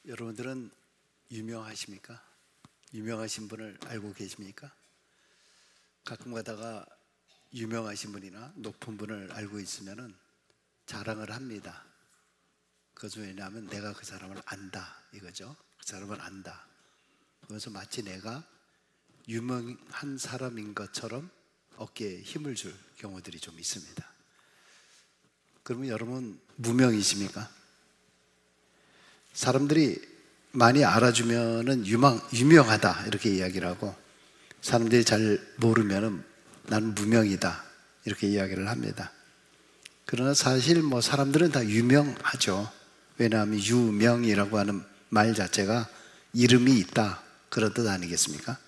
여러분들은 유명하십니까? 유명하신 분을 알고 계십니까? 가끔 가다가 유명하신 분이나 높은 분을 알고 있으면 자랑을 합니다. 그것은 왜냐하면 내가 그 사람을 안다 이거죠. 그 사람을 안다. 그래서 마치 내가 유명한 사람인 것처럼 어깨에 힘을 줄 경우들이 좀 있습니다. 그러면 여러분 무명이십니까? 사람들이 많이 알아주면은 유명하다 이렇게 이야기를 하고, 사람들이 잘 모르면은 나는 무명이다 이렇게 이야기를 합니다. 그러나 사실 사람들은 다 유명하죠. 왜냐하면 유명이라고 하는 말 자체가 이름이 있다 그런 뜻 아니겠습니까?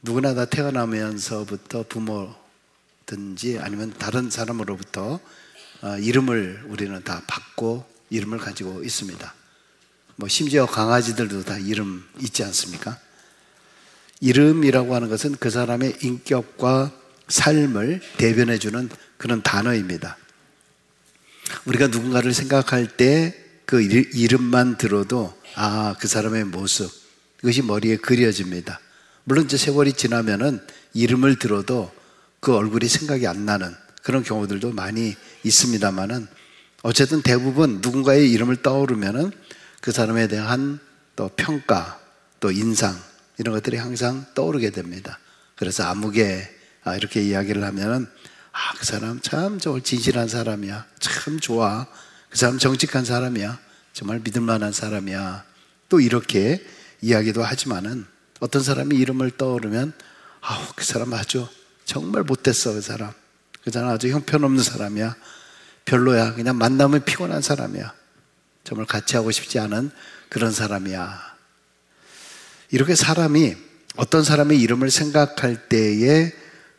누구나 다 태어나면서부터 부모든지 아니면 다른 사람으로부터 이름을 우리는 다 받고 이름을 가지고 있습니다. 심지어 강아지들도 다 이름 있지 않습니까? 이름이라고 하는 것은 그 사람의 인격과 삶을 대변해주는 그런 단어입니다. 우리가 누군가를 생각할 때 그 이름만 들어도 그 사람의 모습, 이것이 머리에 그려집니다. 물론 이제 세월이 지나면은 이름을 들어도 그 얼굴이 생각이 안 나는 그런 경우들도 많이 있습니다만은, 어쨌든 대부분 누군가의 이름을 떠오르면은 그 사람에 대한 또 평가, 또 인상, 이런 것들이 항상 떠오르게 됩니다. 그래서 아무개 이렇게 이야기를 하면은 그 사람 참 진실한 사람이야, 참 좋아, 그 사람 정직한 사람이야, 정말 믿을 만한 사람이야, 또 이렇게 이야기도 하지만은, 어떤 사람이 이름을 떠오르면 그 사람 아주 정말 못됐어, 그 사람 아주 형편없는 사람이야, 별로야, 그냥 만나면 피곤한 사람이야, 정말 같이 하고 싶지 않은 그런 사람이야. 이렇게 사람이 어떤 사람의 이름을 생각할 때에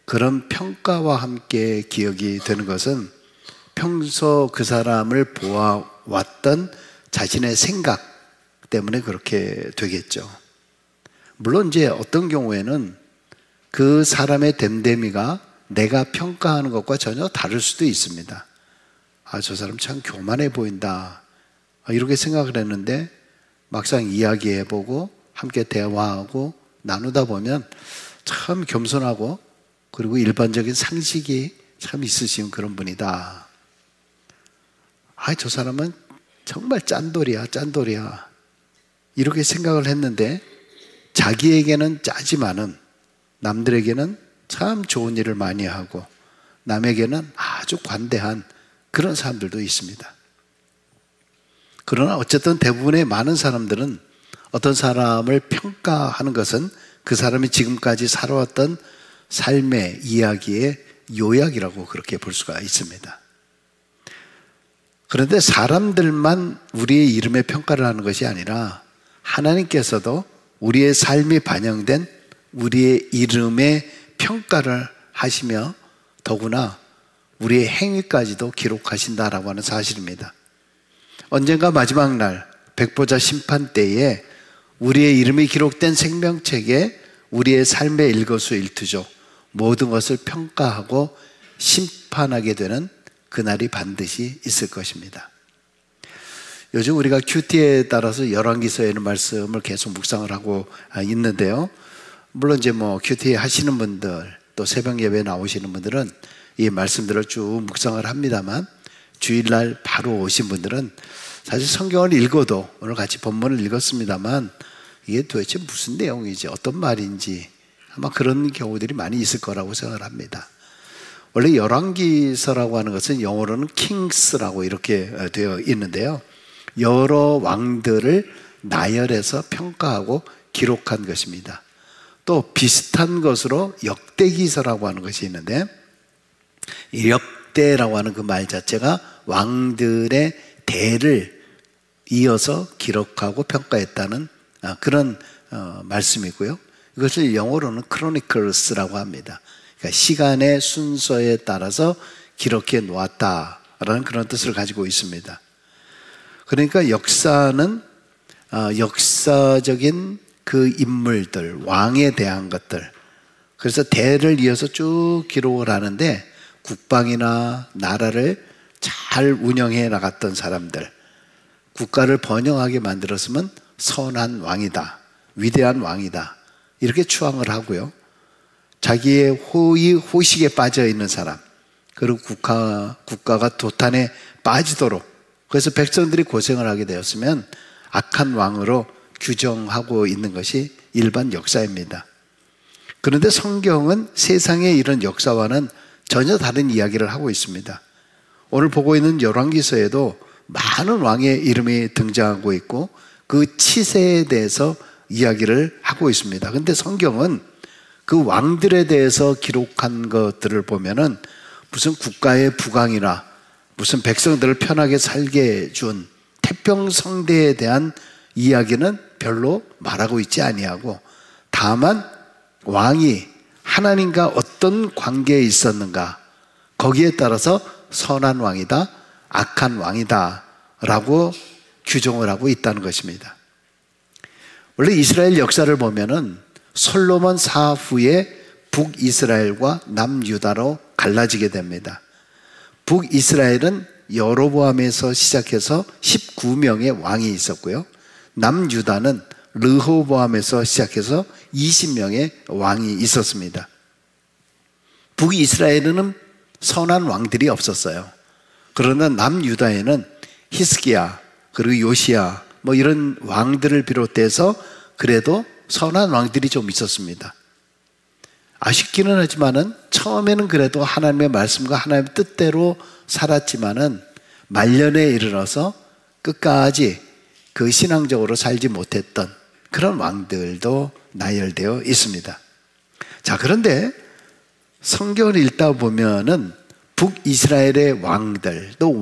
그런 평가와 함께 기억이 되는 것은 평소 그 사람을 보아왔던 자신의 생각 때문에 그렇게 되겠죠. 물론 이제 어떤 경우에는 그 사람의 됨됨이가 내가 평가하는 것과 전혀 다를 수도 있습니다. 저 사람 참 교만해 보인다 이렇게 생각을 했는데, 막상 이야기해보고 함께 대화하고 나누다 보면 참 겸손하고 그리고 일반적인 상식이 참 있으신 그런 분이다. 저 사람은 정말 짠돌이야 이렇게 생각을 했는데, 자기에게는 짜지만은 남들에게는 참 좋은 일을 많이 하고 남에게는 아주 관대한 그런 사람들도 있습니다. 그러나 어쨌든 대부분의 많은 사람들은 어떤 사람을 평가하는 것은 그 사람이 지금까지 살아왔던 삶의 이야기의 요약이라고 그렇게 볼 수가 있습니다. 그런데 사람들만 우리의 이름에 평가를 하는 것이 아니라 하나님께서도 우리의 삶이 반영된 우리의 이름에 평가를 하시며 더구나 우리의 행위까지도 기록하신다라고 하는 사실입니다. 언젠가 마지막 날 백보자 심판 때에 우리의 이름이 기록된 생명책에 우리의 삶의 일거수일투족 모든 것을 평가하고 심판하게 되는 그날이 반드시 있을 것입니다. 요즘 우리가 큐티에 따라서 열왕기서에 있는 말씀을 계속 묵상을 하고 있는데요. 물론 이제 큐티 하시는 분들 또 새벽 예배에 나오시는 분들은 이 말씀들을 쭉 묵상을 합니다만, 주일날 바로 오신 분들은 사실 성경을 읽어도, 오늘 같이 본문을 읽었습니다만 이게 도대체 무슨 내용이지, 어떤 말인지 아마 그런 경우들이 많이 있을 거라고 생각을 합니다. 원래 열왕기서라고 하는 것은 영어로는 kings라고 이렇게 되어 있는데요, 여러 왕들을 나열해서 평가하고 기록한 것입니다. 또 비슷한 것으로 역대기서라고 하는 것이 있는데, 이 역대라고 하는 그 말 자체가 왕들의 대를 이어서 기록하고 평가했다는 그런 말씀이고요. 이것을 영어로는 chronicles라고 합니다. 그러니까 시간의 순서에 따라서 기록해 놓았다라는 그런 뜻을 가지고 있습니다. 그러니까 역사는 역사적인 그 인물들, 왕에 대한 것들, 그래서 대를 이어서 쭉 기록을 하는데, 국방이나 나라를 잘 운영해 나갔던 사람들, 국가를 번영하게 만들었으면 선한 왕이다, 위대한 왕이다, 이렇게 추앙을 하고요. 자기의 호식에 빠져 있는 사람, 그리고 국가가 도탄에 빠지도록, 그래서 백성들이 고생을 하게 되었으면 악한 왕으로 규정하고 있는 것이 일반 역사입니다. 그런데 성경은 세상의 이런 역사와는 전혀 다른 이야기를 하고 있습니다. 오늘 보고 있는 열왕기서에도 많은 왕의 이름이 등장하고 있고 그 치세에 대해서 이야기를 하고 있습니다. 그런데 성경은 그 왕들에 대해서 기록한 것들을 보면은 무슨 국가의 부강이나 무슨 백성들을 편하게 살게 해준 태평성대에 대한 이야기는 별로 말하고 있지 아니하고, 다만 왕이 하나님과 어떤 관계에 있었는가, 거기에 따라서 선한 왕이다, 악한 왕이다 라고 규정을 하고 있다는 것입니다. 원래 이스라엘 역사를 보면은 솔로몬 사후에 북이스라엘과 남유다로 갈라지게 됩니다. 북이스라엘은 여로보암에서 시작해서 19명의 왕이 있었고요, 남유다는 르호보암에서 시작해서 20명의 왕이 있었습니다. 북이스라엘은 선한 왕들이 없었어요. 그러나 남유다에는 히스기야 그리고 요시야 뭐 이런 왕들을 비롯해서 그래도 선한 왕들이 좀 있었습니다. 아쉽기는 하지만은 처음에는 그래도 하나님의 말씀과 하나님의 뜻대로 살았지만은 말년에 이르러서 끝까지 그 신앙적으로 살지 못했던 그런 왕들도 나열되어 있습니다. 자, 그런데 성경을 읽다 보면은 북이스라엘의 왕들, 또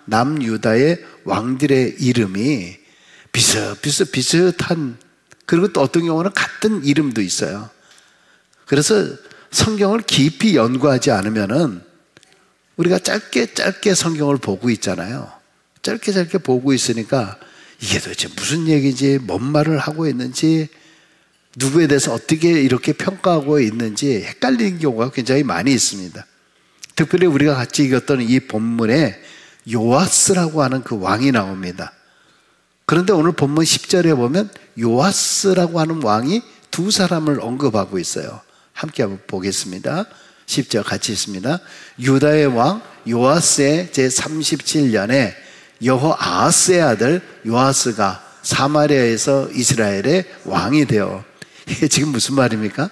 남유다의 왕들의 이름이 비슷한, 그리고 또 어떤 경우는 같은 이름도 있어요. 그래서 성경을 깊이 연구하지 않으면은 우리가 짧게 성경을 보고 있잖아요. 짧게 보고 있으니까 이게 도대체 무슨 얘기인지, 뭔 말을 하고 있는지, 누구에 대해서 어떻게 이렇게 평가하고 있는지 헷갈리는 경우가 굉장히 많이 있습니다. 특별히 우리가 같이 읽었던 이 본문에 요아스라고 하는 그 왕이 나옵니다. 그런데 오늘 본문 10절에 보면 요아스라고 하는 왕이 두 사람을 언급하고 있어요. 함께 한번 보겠습니다. 10절 같이 있습니다. 유다의 왕 요아스의 제37년에 여호아하스의 아들 요아스가 사마리아에서 이스라엘의 왕이 되어, 이게 지금 무슨 말입니까?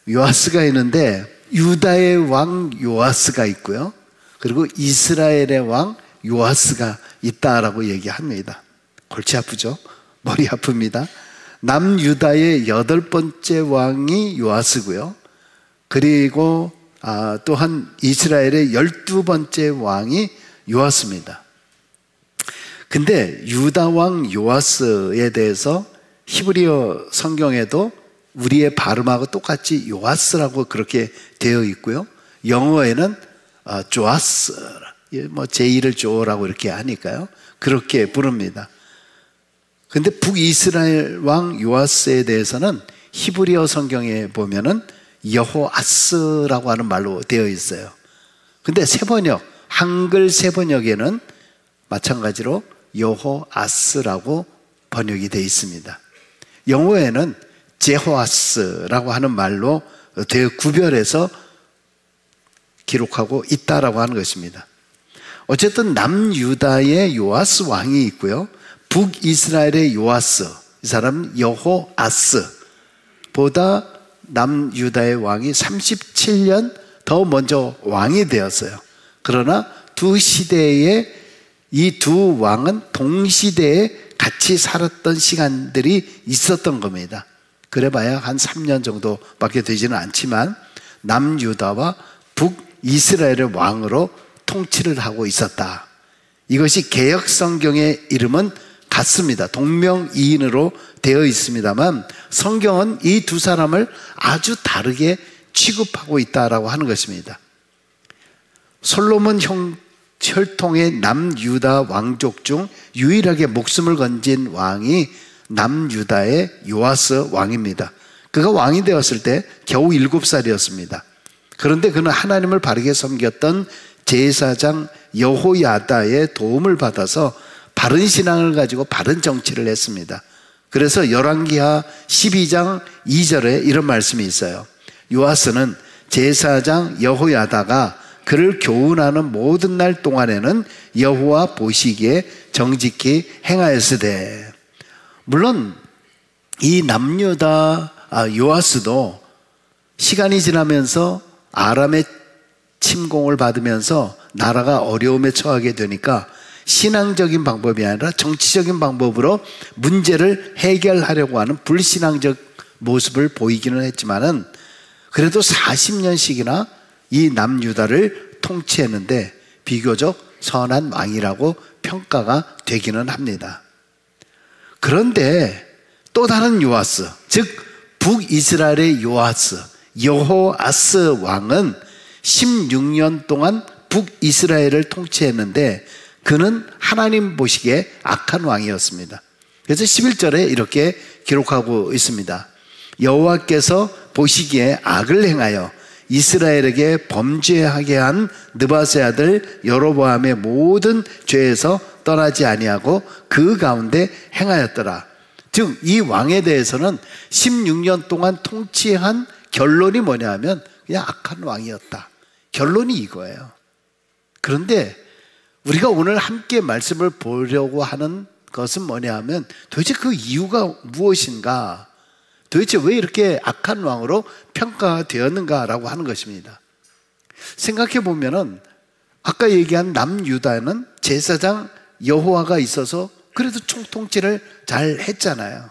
요아스가 있는데 유다의 왕 요아스가 있고요, 그리고 이스라엘의 왕 요아스가 있다라고 얘기합니다. 골치 아프죠? 머리 아픕니다. 남유다의 8번째 왕이 요아스고요, 그리고 또한 이스라엘의 12번째 왕이 요아스입니다. 근데 유다 왕 요아스에 대해서 히브리어 성경에도 우리의 발음하고 똑같이 요아스라고 그렇게 되어 있고요, 영어에는 조아스, 뭐 제2를 조라고 이렇게 하니까요, 그렇게 부릅니다. 근데 북이스라엘 왕 요아스에 대해서는 히브리어 성경에 보면은 여호아스라고 하는 말로 되어 있어요. 근데 세번역, 한글 세번역에는 마찬가지로 여호아스라고 번역이 되어 있습니다. 영어에는 제호아스라고 하는 말로 되어 구별해서 기록하고 있다라고 하는 것입니다. 어쨌든 남유다의 요아스 왕이 있고요, 북이스라엘의 요아스, 이 사람은 여호아스보다 남유다의 왕이 37년 더 먼저 왕이 되었어요. 그러나 두 시대에 이 두 왕은 동시대에 같이 살았던 시간들이 있었던 겁니다. 그래봐야 한 3년 정도밖에 되지는 않지만 남유다와 북이스라엘의 왕으로 통치를 하고 있었다. 이것이 개역성경의 이름은 같습니다. 동명이인으로 되어 있습니다만 성경은 이 두 사람을 아주 다르게 취급하고 있다라고 하는 것입니다. 솔로몬 혈통의 남유다 왕족 중 유일하게 목숨을 건진 왕이 남유다의 요아스 왕입니다. 그가 왕이 되었을 때 겨우 7살이었습니다. 그런데 그는 하나님을 바르게 섬겼던 제사장 여호야다의 도움을 받아서 바른 신앙을 가지고 바른 정치를 했습니다. 그래서 열왕기하 12장 2절에 이런 말씀이 있어요. 요아스는 제사장 여호야다가 그를 교훈하는 모든 날 동안에는 여호와 보시기에 정직히 행하였으되. 물론 이 남유다 요아스도 시간이 지나면서 아람의 침공을 받으면서 나라가 어려움에 처하게 되니까 신앙적인 방법이 아니라 정치적인 방법으로 문제를 해결하려고 하는 불신앙적 모습을 보이기는 했지만은 그래도 40년씩이나 이 남유다를 통치했는데 비교적 선한 왕이라고 평가가 되기는 합니다. 그런데 또 다른 요아스, 즉 북이스라엘의 요아스, 여호아스 왕은 16년 동안 북이스라엘을 통치했는데 그는 하나님 보시기에 악한 왕이었습니다. 그래서 11절에 이렇게 기록하고 있습니다. 여호와께서 보시기에 악을 행하여 이스라엘에게 범죄하게 한 느바세 아들 여로보암의 모든 죄에서 떠나지 아니하고 그 가운데 행하였더라. 즉 이 왕에 대해서는 16년 동안 통치한 결론이 뭐냐 하면 그냥 악한 왕이었다. 결론이 이거예요. 그런데 우리가 오늘 함께 말씀을 보려고 하는 것은 뭐냐 하면 도대체 그 이유가 무엇인가, 도대체 왜 이렇게 악한 왕으로 평가되었는가라고 하는 것입니다. 생각해 보면은 아까 얘기한 남유다는 제사장 여호와가 있어서 그래도 총통치를 잘 했잖아요.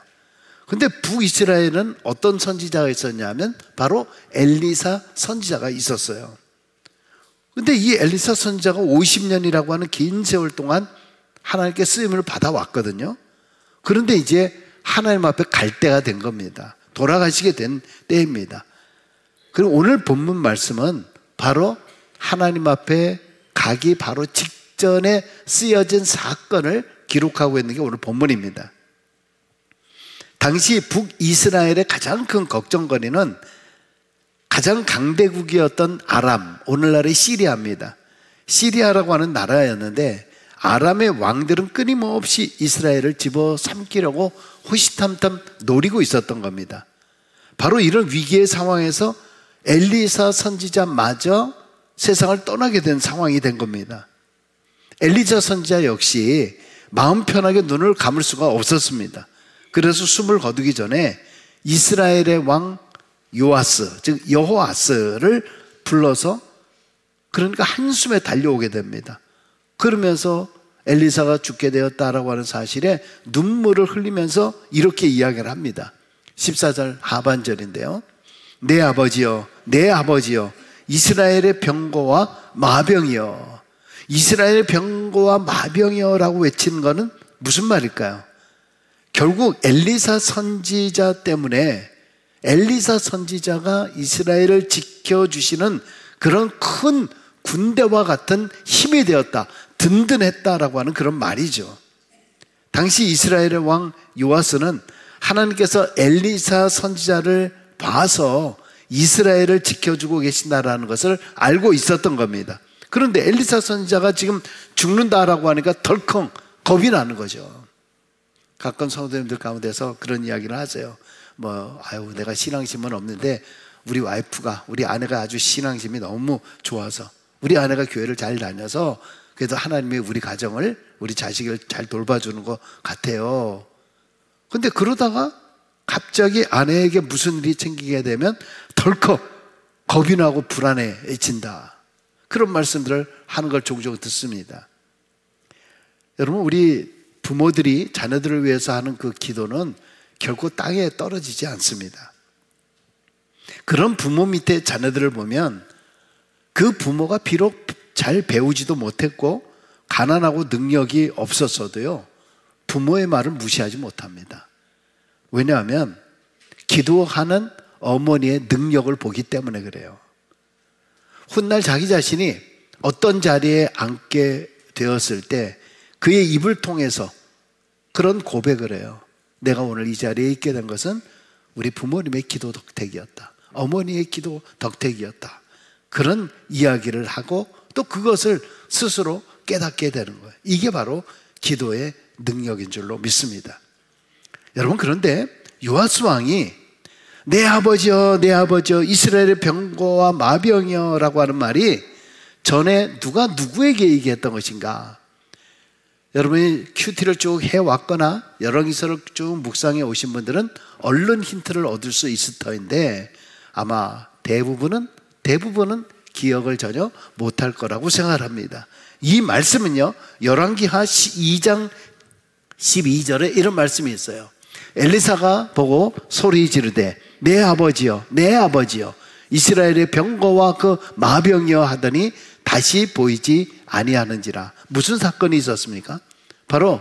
근데 북이스라엘은 어떤 선지자가 있었냐면 바로 엘리사 선지자가 있었어요. 근데 이 엘리사 선지자가 50년이라고 하는 긴 세월 동안 하나님께 쓰임을 받아왔거든요. 그런데 이제 하나님 앞에 갈 때가 된 겁니다. 돌아가시게 된 때입니다. 그리고 오늘 본문 말씀은 바로 하나님 앞에 가기 바로 직전에 쓰여진 사건을 기록하고 있는 게 오늘 본문입니다. 당시 북이스라엘의 가장 큰 걱정거리는 가장 강대국이었던 아람, 오늘날의 시리아입니다. 시리아라고 하는 나라였는데 아람의 왕들은 끊임없이 이스라엘을 집어삼키려고 호시탐탐 노리고 있었던 겁니다. 바로 이런 위기의 상황에서 엘리사 선지자마저 세상을 떠나게 된 상황이 된 겁니다. 엘리사 선지자 역시 마음 편하게 눈을 감을 수가 없었습니다. 그래서 숨을 거두기 전에 이스라엘의 왕 요아스, 즉 여호아스를 불러서 그러니까 한숨에 달려오게 됩니다. 그러면서 엘리사가 죽게 되었다라고 하는 사실에 눈물을 흘리면서 이렇게 이야기를 합니다. 14절 하반절인데요. 내 아버지여, 내 아버지여, 이스라엘의 병거와 마병이여. 이스라엘의 병거와 마병이여라고 외치는 것은 무슨 말일까요? 결국 엘리사 선지자 때문에 엘리사 선지자가 이스라엘을 지켜주시는 그런 큰 군대와 같은 힘이 되었다, 든든했다라고 하는 그런 말이죠. 당시 이스라엘의 왕 요아스는 하나님께서 엘리사 선지자를 봐서 이스라엘을 지켜주고 계신다라는 것을 알고 있었던 겁니다. 그런데 엘리사 선지자가 지금 죽는다라고 하니까 덜컹 겁이 나는 거죠. 가끔 성도님들 가운데서 그런 이야기를 하세요. 내가 신앙심은 없는데 우리 와이프가, 우리 아내가 아주 신앙심이 너무 좋아서, 우리 아내가 교회를 잘 다녀서 그래도 하나님이 우리 가정을, 우리 자식을 잘 돌봐주는 것 같아요. 근데 그러다가 갑자기 아내에게 무슨 일이 생기게 되면 덜컥 겁이 나고 불안해진다. 그런 말씀들을 하는 걸 종종 듣습니다. 여러분, 우리 부모들이 자녀들을 위해서 하는 그 기도는 결코 땅에 떨어지지 않습니다. 그런 부모 밑에 자녀들을 보면 그 부모가 비록 잘 배우지도 못했고 가난하고 능력이 없었어도요, 부모의 말을 무시하지 못합니다. 왜냐하면 기도하는 어머니의 능력을 보기 때문에 그래요. 훗날 자기 자신이 어떤 자리에 앉게 되었을 때 그의 입을 통해서 그런 고백을 해요. 내가 오늘 이 자리에 있게 된 것은 우리 부모님의 기도 덕택이었다, 어머니의 기도 덕택이었다. 그런 이야기를 하고 또 그것을 스스로 깨닫게 되는 거예요. 이게 바로 기도의 능력인 줄로 믿습니다. 여러분, 그런데 요아스 왕이 내 아버지여 내 아버지여 이스라엘의 병거와 마병이여 라고 하는 말이 전에 누가 누구에게 얘기했던 것인가? 여러분이 큐티를 쭉 해왔거나 열왕기서를 쭉 묵상해 오신 분들은 얼른 힌트를 얻을 수 있을 터인데 아마 대부분은 기억을 전혀 못할 거라고 생각을 합니다. 이 말씀은요, 열왕기하 2장 12절에 이런 말씀이 있어요. 엘리사가 보고 소리 지르되 내 아버지여 내 아버지여 이스라엘의 병거와 그 마병이여 하더니 다시 보이지 아니하는지라. 무슨 사건이 있었습니까? 바로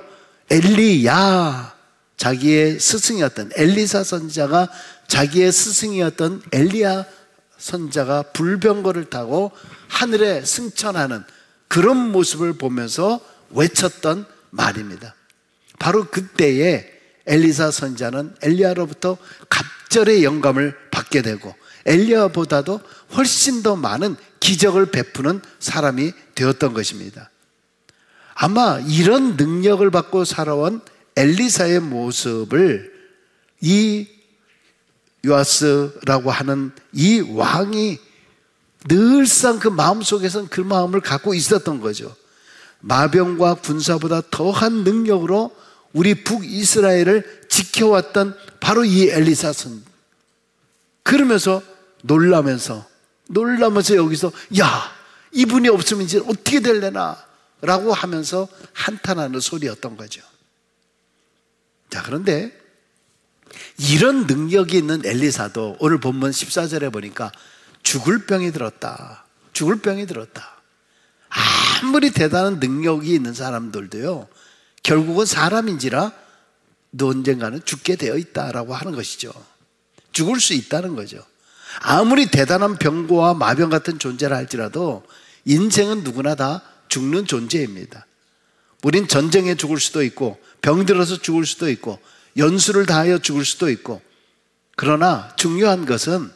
엘리야, 자기의 스승이었던 엘리사 선지자가 자기의 스승이었던 엘리야 선지자가 불병거를 타고 하늘에 승천하는 그런 모습을 보면서 외쳤던 말입니다. 바로 그때에 엘리사 선지자는 엘리야로부터 갑절의 영감을 받게 되고 엘리야보다도 훨씬 더 많은 기적을 베푸는 사람이 되었던 것입니다. 아마 이런 능력을 받고 살아온 엘리사의 모습을 이 요아스라고 하는 이 왕이 늘상 그 마음속에서는 그 마음을 갖고 있었던 거죠. 마병과 군사보다 더한 능력으로 우리 북이스라엘을 지켜왔던 바로 이 엘리사 선. 그러면서 놀라면서 여기서 야, 이분이 없으면 이제 어떻게 될래나 라고 하면서 한탄하는 소리였던 거죠. 자, 그런데 이런 능력이 있는 엘리사도 오늘 본문 14절에 보니까 죽을 병이 들었다. 죽을 병이 들었다. 아무리 대단한 능력이 있는 사람들도요, 결국은 사람인지라 너 언젠가는 죽게 되어 있다라고 하는 것이죠. 죽을 수 있다는 거죠. 아무리 대단한 병고와 마병 같은 존재라 할지라도 인생은 누구나 다 죽는 존재입니다. 우린 전쟁에 죽을 수도 있고 병들어서 죽을 수도 있고 연수를 다하여 죽을 수도 있고, 그러나 중요한 것은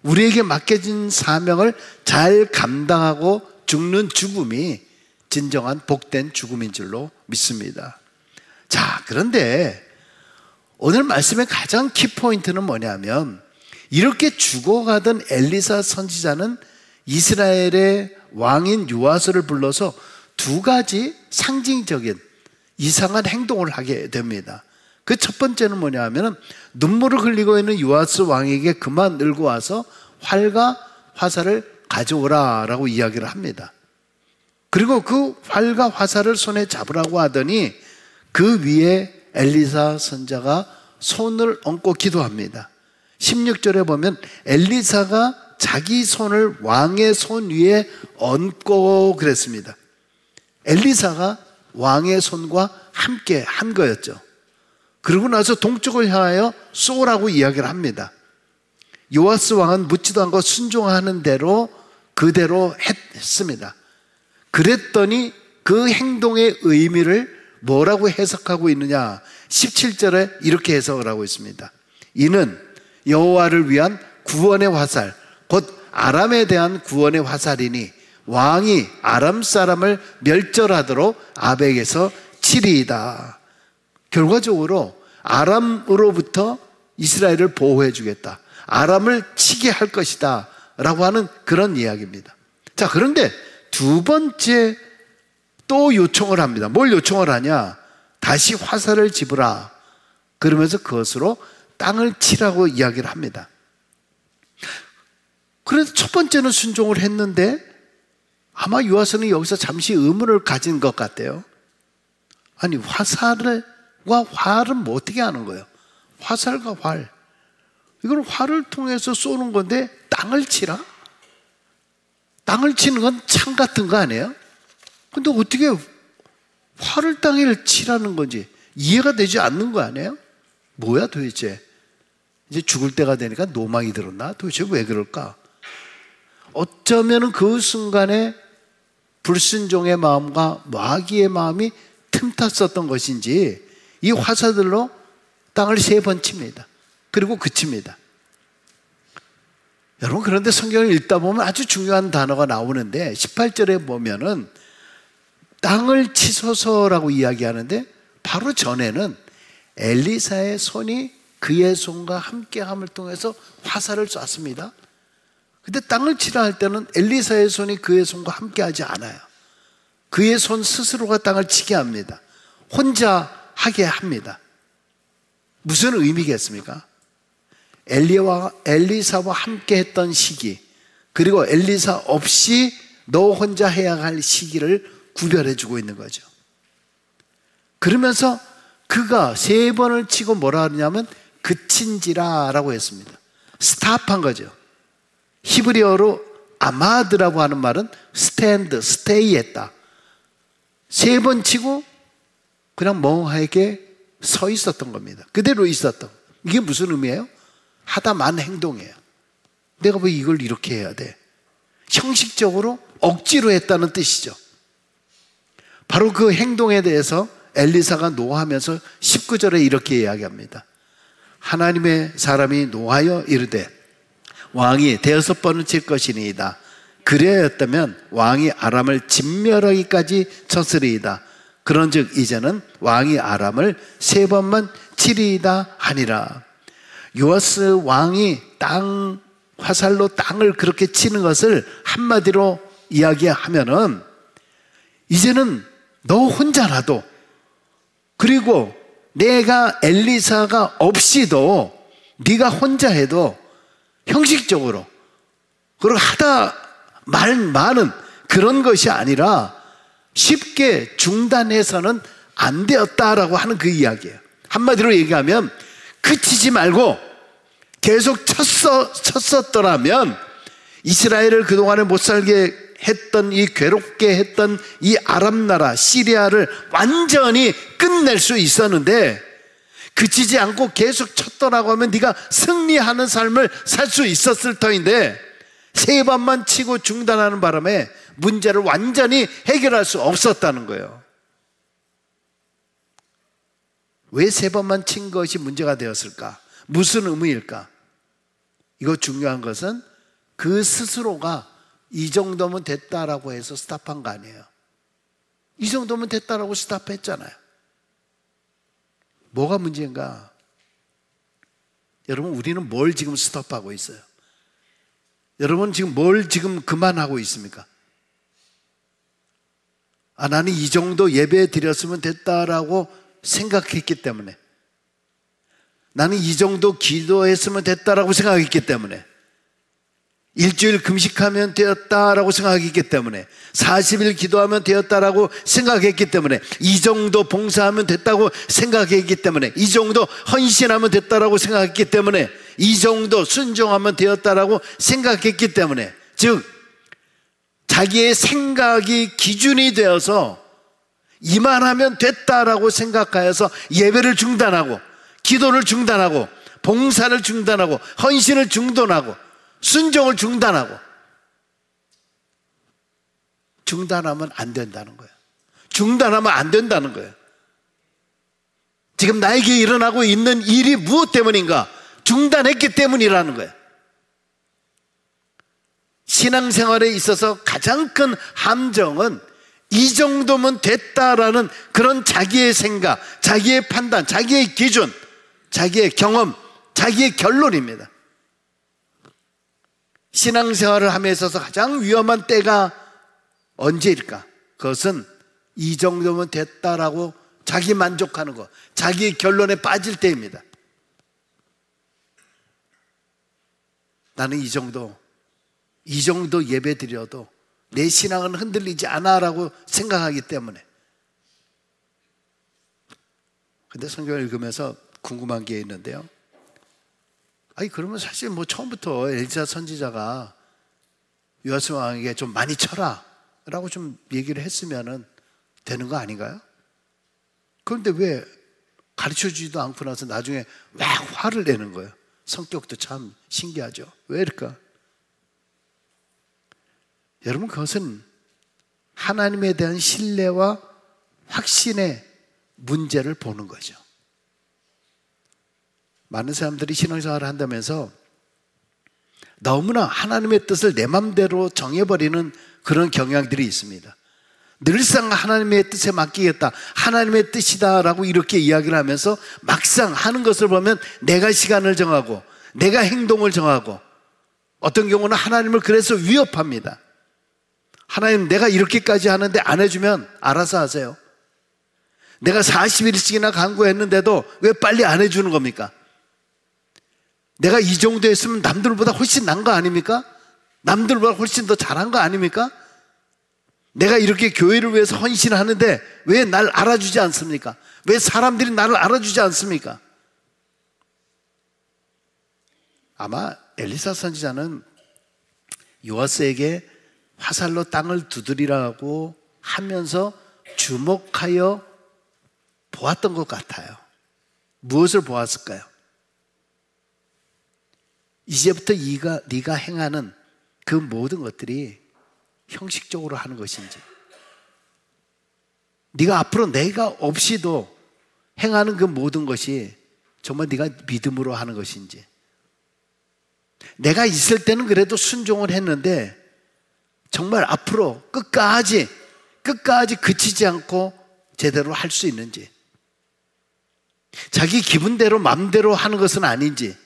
우리에게 맡겨진 사명을 잘 감당하고 죽는 죽음이 진정한 복된 죽음인 줄로 믿습니다. 자, 그런데 오늘 말씀의 가장 키포인트는 뭐냐면, 이렇게 죽어가던 엘리사 선지자는 이스라엘의 왕인 요아스를 불러서 두 가지 상징적인 이상한 행동을 하게 됩니다. 그 첫 번째는 뭐냐 하면 눈물을 흘리고 있는 요아스 왕에게 그만 들고 와서 활과 화살을 가져오라 라고 이야기를 합니다. 그리고 그 활과 화살을 손에 잡으라고 하더니 그 위에 엘리사 선지자가 손을 얹고 기도합니다. 16절에 보면 엘리사가 자기 손을 왕의 손 위에 얹고 그랬습니다. 엘리사가 왕의 손과 함께 한 거였죠. 그러고 나서 동쪽을 향하여 쏘라고 이야기를 합니다. 요아스 왕은 묻지도 않고 순종하는 대로 그대로 했습니다. 그랬더니 그 행동의 의미를 뭐라고 해석하고 있느냐, 17절에 이렇게 해석을 하고 있습니다. 이는 여호와를 위한 구원의 화살, 곧 아람에 대한 구원의 화살이니 왕이 아람 사람을 멸절하도록 아벡에서 치리이다. 결과적으로 아람으로부터 이스라엘을 보호해 주겠다, 아람을 치게 할 것이다 라고 하는 그런 이야기입니다. 자, 그런데 두 번째 또 요청을 합니다. 뭘 요청을 하냐, 다시 화살을 집으라. 그러면서 그것으로 땅을 치라고 이야기를 합니다. 그래서 첫 번째는 순종을 했는데 아마 요아스는 여기서 잠시 의문을 가진 것 같아요. 아니, 화살과 활은 뭐 어떻게 하는 거예요? 화살과 활, 이건 활을 통해서 쏘는 건데 땅을 치라? 땅을 치는 건 창 같은 거 아니에요? 근데 어떻게 활을 땅에 치라는 건지 이해가 되지 않는 거 아니에요? 뭐야 도대체? 이제 죽을 때가 되니까 노망이 들었나? 도대체 왜 그럴까? 어쩌면 그 순간에 불순종의 마음과 마귀의 마음이 틈탔었던 것인지 이 화살들로 땅을 3번 칩니다. 그리고 그칩니다. 여러분, 그런데 성경을 읽다 보면 아주 중요한 단어가 나오는데 18절에 보면은 땅을 치소서라고 이야기하는데 바로 전에는 엘리사의 손이 그의 손과 함께함을 통해서 화살을 쐈습니다. 근데 땅을 치라 할 때는 엘리사의 손이 그의 손과 함께하지 않아요. 그의 손 스스로가 땅을 치게 합니다. 혼자 하게 합니다. 무슨 의미겠습니까? 엘리사와 함께 했던 시기, 그리고 엘리사 없이 너 혼자 해야 할 시기를 구별해 주고 있는 거죠. 그러면서 그가 3번을 치고 뭐라 하냐면 그친지라 라고 했습니다. 스탑한 거죠. 히브리어로 아마드라고 하는 말은 스탠드, 스테이 했다. 3번 치고 그냥 멍하게 서 있었던 겁니다. 그대로 있었던. 이게 무슨 의미예요? 하다만 행동이에요. 내가 왜 이걸 이렇게 해야 돼? 형식적으로 억지로 했다는 뜻이죠. 바로 그 행동에 대해서 엘리사가 노하면서 19절에 이렇게 이야기합니다. 하나님의 사람이 노하여 이르되 왕이 5번을 칠 것이니이다. 그래야였다면 왕이 아람을 진멸하기까지 쳤으리이다. 그런즉 이제는 왕이 아람을 3번만 치리이다 하니라. 요아스 왕이 화살로 땅을 그렇게 치는 것을 한마디로 이야기하면은 이제는 너 혼자라도, 그리고 내가 엘리사가 없이도 네가 혼자 해도 형식적으로 그리고 하다 많은 그런 것이 아니라 쉽게 중단해서는 안 되었다라고 하는 그 이야기예요. 한마디로 얘기하면 그치지 말고 계속 쳤었더라면 이스라엘을 그동안에 못 살게 했던, 이 괴롭게 했던 이 아람 나라 시리아를 완전히 끝낼 수 있었는데, 그치지 않고 계속 쳤더라고 하면 네가 승리하는 삶을 살 수 있었을 터인데 3번만 치고 중단하는 바람에 문제를 완전히 해결할 수 없었다는 거예요. 왜 3번만 친 것이 문제가 되었을까? 무슨 의미일까? 이거 중요한 것은 그 스스로가 이 정도면 됐다라고 해서 스탑한 거 아니에요. 이 정도면 됐다라고 스탑했잖아요. 뭐가 문제인가? 여러분, 우리는 뭘 지금 스톱하고 있어요? 여러분 지금 뭘 지금 그만하고 있습니까? 나는 이 정도 예배 드렸으면 됐다라고 생각했기 때문에, 나는 이 정도 기도했으면 됐다라고 생각했기 때문에, 일주일 금식하면 되었다라고 생각했기 때문에, 40일 기도하면 되었다라고 생각했기 때문에, 이 정도 봉사하면 됐다고 생각했기 때문에, 이 정도 헌신하면 됐다라고 생각했기 때문에, 이 정도 순종하면 되었다라고 생각했기 때문에, 즉 자기의 생각이 기준이 되어서 이만하면 됐다라고 생각하여서 예배를 중단하고, 기도를 중단하고, 봉사를 중단하고, 헌신을 중단하고, 순종을 중단하고. 중단하면 안 된다는 거예요. 중단하면 안 된다는 거예요. 지금 나에게 일어나고 있는 일이 무엇 때문인가? 중단했기 때문이라는 거예요. 신앙생활에 있어서 가장 큰 함정은 이 정도면 됐다라는 그런 자기의 생각, 자기의 판단, 자기의 기준, 자기의 경험, 자기의 결론입니다. 신앙생활을 함에 있어서 가장 위험한 때가 언제일까? 그것은 이 정도면 됐다라고 자기 만족하는 것, 자기의 결론에 빠질 때입니다. 나는 이 정도 예배 드려도 내 신앙은 흔들리지 않아라고 생각하기 때문에. 근데 성경을 읽으면서 궁금한 게 있는데요. 그러면 사실 처음부터 엘리사 선지자가 요아스 왕에게 좀 많이 쳐라 라고 좀 얘기를 했으면 되는 거 아닌가요? 그런데 왜 가르쳐주지도 않고 나서 나중에 막 화를 내는 거예요? 성격도 참 신기하죠. 왜 이럴까? 여러분, 그것은 하나님에 대한 신뢰와 확신의 문제를 보는 거죠. 많은 사람들이 신앙생활을 한다면서 너무나 하나님의 뜻을 내 맘대로 정해버리는 그런 경향들이 있습니다. 늘상 하나님의 뜻에 맡기겠다, 하나님의 뜻이다라고 이렇게 이야기를 하면서 막상 하는 것을 보면 내가 시간을 정하고 내가 행동을 정하고, 어떤 경우는 하나님을 그래서 위협합니다. 하나님, 내가 이렇게까지 하는데 안 해주면 알아서 하세요. 내가 40일씩이나 간구했는데도 왜 빨리 안 해주는 겁니까? 내가 이 정도 했으면 남들보다 훨씬 난 거 아닙니까? 남들보다 훨씬 더 잘한 거 아닙니까? 내가 이렇게 교회를 위해서 헌신하는데 왜 날 알아주지 않습니까? 왜 사람들이 나를 알아주지 않습니까? 아마 엘리사 선지자는 요아스에게 화살로 땅을 두드리라고 하면서 주목하여 보았던 것 같아요. 무엇을 보았을까요? 이제부터 네가 행하는 그 모든 것들이 형식적으로 하는 것인지, 네가 앞으로 내가 없이도 행하는 그 모든 것이 정말 네가 믿음으로 하는 것인지, 내가 있을 때는 그래도 순종을 했는데 정말 앞으로 끝까지 그치지 않고 제대로 할 수 있는지, 자기 기분대로 마음대로 하는 것은 아닌지,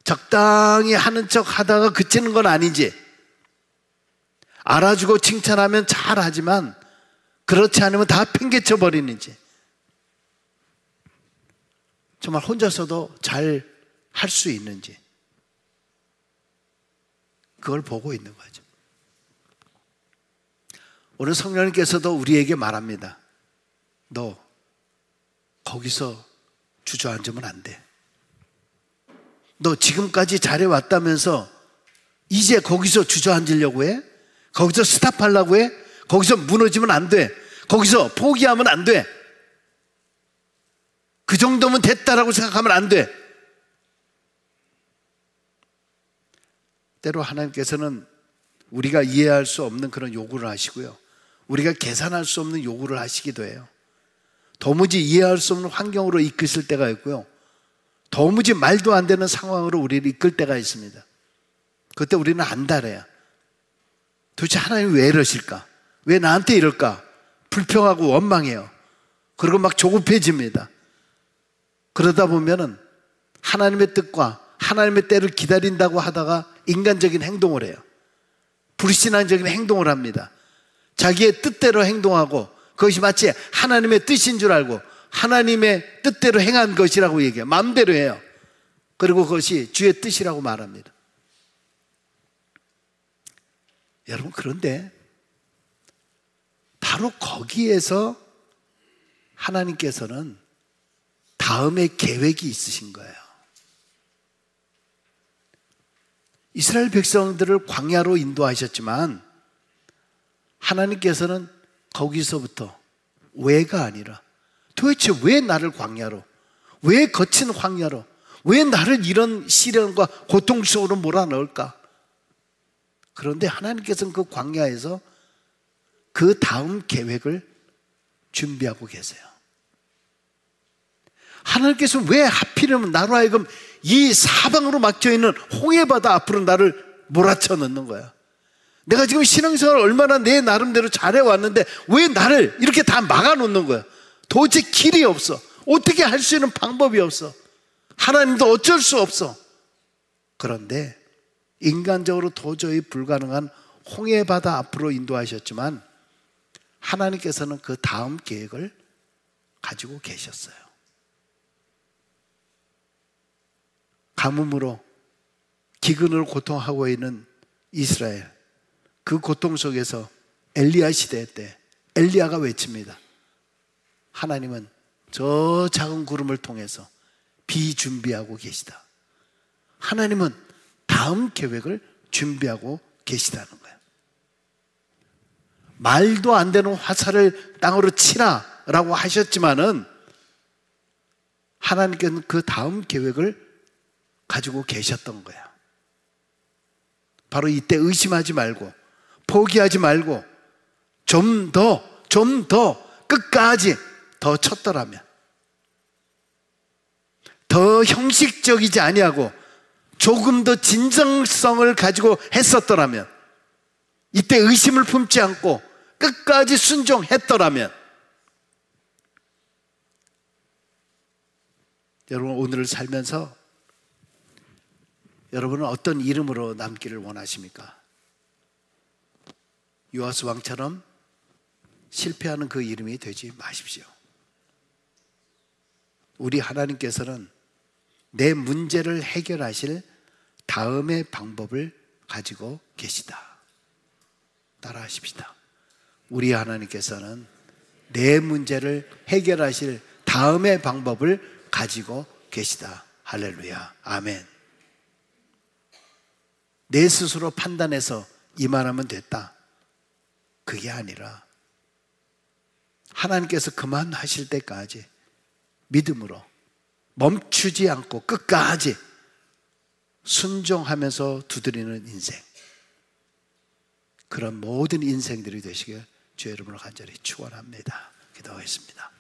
적당히 하는 척 하다가 그치는 건 아닌지, 알아주고 칭찬하면 잘하지만 그렇지 않으면 다 팽개쳐 버리는지, 정말 혼자서도 잘 할 수 있는지, 그걸 보고 있는 거죠. 오늘 성령님께서도 우리에게 말합니다. 너 거기서 주저앉으면 안 돼. 너 지금까지 잘해왔다면서 이제 거기서 주저앉으려고 해? 거기서 스탑하려고 해? 거기서 무너지면 안 돼. 거기서 포기하면 안 돼. 그 정도면 됐다라고 생각하면 안 돼. 때로 하나님께서는 우리가 이해할 수 없는 그런 요구를 하시고요, 우리가 계산할 수 없는 요구를 하시기도 해요. 도무지 이해할 수 없는 환경으로 이끄실 때가 있고요, 도무지 말도 안 되는 상황으로 우리를 이끌 때가 있습니다. 그때 우리는 안달해요. 도대체 하나님 왜 이러실까? 왜 나한테 이럴까? 불평하고 원망해요. 그리고 막 조급해집니다. 그러다 보면은 하나님의 뜻과 하나님의 때를 기다린다고 하다가 인간적인 행동을 해요. 불신앙적인 행동을 합니다. 자기의 뜻대로 행동하고 그것이 마치 하나님의 뜻인 줄 알고 하나님의 뜻대로 행한 것이라고 얘기해요. 마음대로 해요. 그리고 그것이 주의 뜻이라고 말합니다. 여러분, 그런데 바로 거기에서 하나님께서는 다음의 계획이 있으신 거예요. 이스라엘 백성들을 광야로 인도하셨지만 하나님께서는 거기서부터 왜가 아니라 도대체 왜 나를 광야로, 왜 거친 광야로, 왜 나를 이런 시련과 고통 속으로 몰아넣을까? 그런데 하나님께서는 그 광야에서 그 다음 계획을 준비하고 계세요. 하나님께서 왜 하필이면 나로 하여금 이 사방으로 막혀있는 홍해바다 앞으로 나를 몰아쳐 넣는 거야? 내가 지금 신앙생활을 얼마나 내 나름대로 잘해왔는데 왜 나를 이렇게 다 막아놓는 거야? 도대체 길이 없어. 어떻게 할 수 있는 방법이 없어. 하나님도 어쩔 수 없어. 그런데 인간적으로 도저히 불가능한 홍해바다 앞으로 인도하셨지만 하나님께서는 그 다음 계획을 가지고 계셨어요. 가뭄으로 기근으로 고통하고 있는 이스라엘, 그 고통 속에서 엘리야 시대 때 엘리야가 외칩니다. 하나님은 저 작은 구름을 통해서 비 준비하고 계시다. 하나님은 다음 계획을 준비하고 계시다는 거예요. 말도 안 되는 화살을 땅으로 치라라고 하셨지만은 하나님께서는 그 다음 계획을 가지고 계셨던 거야. 바로 이때 의심하지 말고 포기하지 말고 좀 더 끝까지 더 쳤더라면, 더 형식적이지 아니하고 조금 더 진정성을 가지고 했었더라면, 이때 의심을 품지 않고 끝까지 순종했더라면, 여러분 오늘을 살면서 여러분은 어떤 이름으로 남기를 원하십니까? 요아스 왕처럼 실패하는 그 이름이 되지 마십시오. 우리 하나님께서는 내 문제를 해결하실 다음의 방법을 가지고 계시다. 따라하십시다. 우리 하나님께서는 내 문제를 해결하실 다음의 방법을 가지고 계시다. 할렐루야. 아멘. 내 스스로 판단해서 이만하면 됐다, 그게 아니라 하나님께서 그만하실 때까지 믿음으로 멈추지 않고 끝까지 순종하면서 두드리는 인생, 그런 모든 인생들이 되시길 주 여러분을 간절히 축원합니다. 기도하겠습니다.